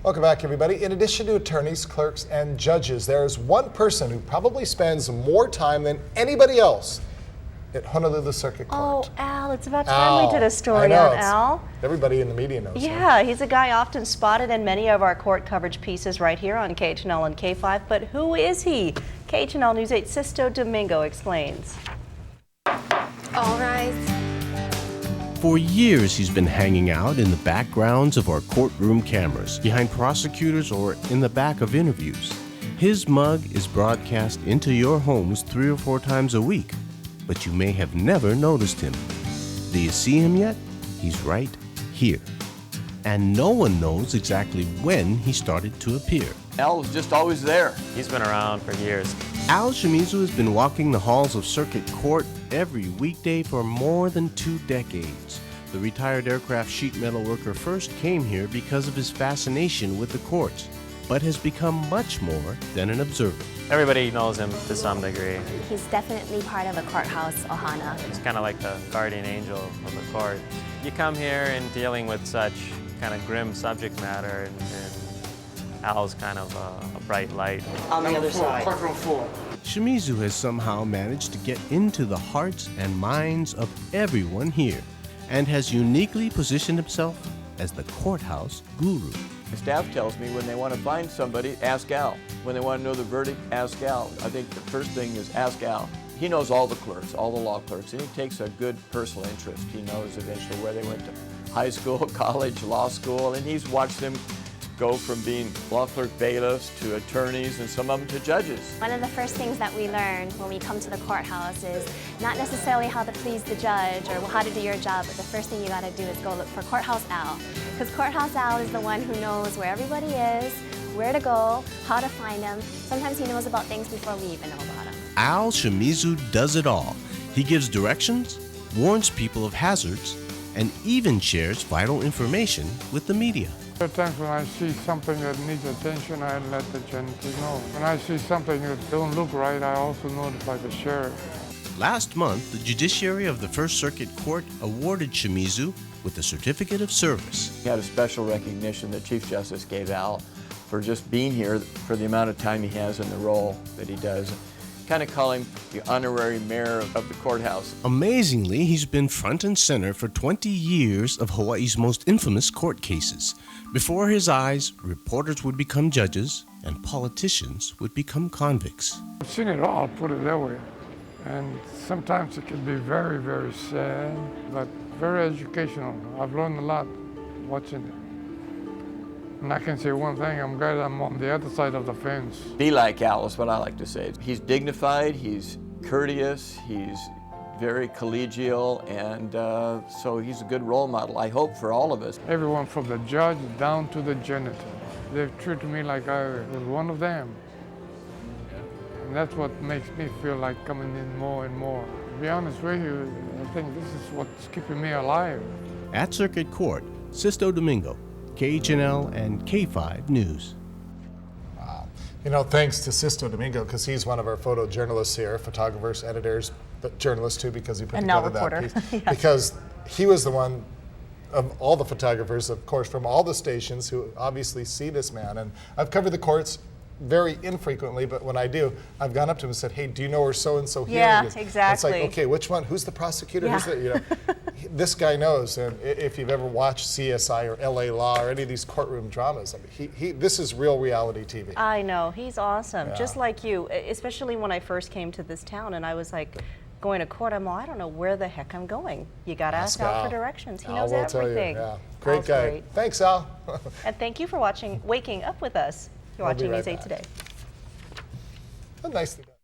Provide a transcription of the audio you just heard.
Welcome back, everybody. In addition to attorneys, clerks, and judges, there is one person who probably spends more time than anybody else at Honolulu Circuit Court. Oh, Al, it's about time we did a story on Al. Everybody in the media knows him. Yeah, he's a guy often spotted in many of our court coverage pieces right here on KHNL and K5, but who is he? KHNL News 8 Sisto Domingo explains. All rise. For years, he's been hanging out in the backgrounds of our courtroom cameras, behind prosecutors or in the back of interviews. His mug is broadcast into your homes 3 or 4 times a week, but you may have never noticed him. Do you see him yet? He's right here. And no one knows exactly when he started to appear. Al was just always there. He's been around for years. Al Shimizu has been walking the halls of Circuit Court every weekday for more than 2 decades. The retired aircraft sheet metal worker first came here because of his fascination with the courts, but has become much more than an observer. Everybody knows him to some degree. He's definitely part of the Courthouse Ohana. He's kind of like the guardian angel of the court. You come here and dealing with such kind of grim subject matter, and Al's kind of a bright light. On the other side. Courtroom 4. Shimizu has somehow managed to get into the hearts and minds of everyone here and has uniquely positioned himself as the courthouse guru. The staff tells me when they want to find somebody, ask Al. When they want to know the verdict, ask Al. I think the first thing is ask Al. He knows all the clerks, all the law clerks, and he takes a good personal interest. He knows eventually where they went to high school, college, law school, and he's watched them go from being law clerk bailiffs to attorneys and some of them to judges. One of the first things that we learn when we come to the courthouse is not necessarily how to please the judge or how to do your job, but the first thing you got to do is go look for Courthouse Al. Because Courthouse Al is the one who knows where everybody is, where to go, how to find them. Sometimes he knows about things before we even know about them. Al Shimizu does it all. He gives directions, warns people of hazards, and even shares vital information with the media. There are times when I see something that needs attention, I let the janitor know. When I see something that don't look right, I also notify the sheriff. Last month, the judiciary of the First Circuit Court awarded Shimizu with the Certificate of Service. He had a special recognition that Chief Justice gave Al for just being here for the amount of time he has in the role that he does. Kind of call him the honorary mayor of the courthouse. Amazingly, he's been front and center for 20 years of Hawaii's most infamous court cases. Before his eyes, reporters would become judges and politicians would become convicts. I've seen it all, put it that way. And sometimes it can be very, very sad, but very educational. I've learned a lot watching it. And I can say one thing, I'm glad I'm on the other side of the fence. Be like Al is what I like to say. He's dignified, he's courteous, he's very collegial, and so he's a good role model, I hope, for all of us. Everyone from the judge down to the janitor. They've treated me like I was one of them. And that's what makes me feel like coming in more and more. To be honest with you, I think this is what's keeping me alive. At Circuit Court, Sisto Domingo, KHNL and K5 News. Wow. You know, thanks to Sisto Domingo, because he's one of our photojournalists here, photographers, editors, but journalists too, because he put together that piece. Yes. Because he was the one of all the photographers, of course, from all the stations who obviously see this man. And I've covered the courts very infrequently, but when I do, I've gone up to him and said, hey, do you know where so-and-so here Yeah, is? exactly. It's like, okay, which one? Who's the prosecutor? Yeah. Who's the, you know, this guy knows. And if you've ever watched CSI or LA Law or any of these courtroom dramas, I mean, this is real reality TV. I know, he's awesome, Yeah. just like you, especially when I first came to this town and I was like, going to court, I'm all, I don't know where the heck I'm going. You got to ask Al for directions. He knows will tell you, everything. yeah. Great Al's guy. great. Thanks, Al. And thank you for waking up with us. You're We'll be watching right News 8 back. Today. Nicely done.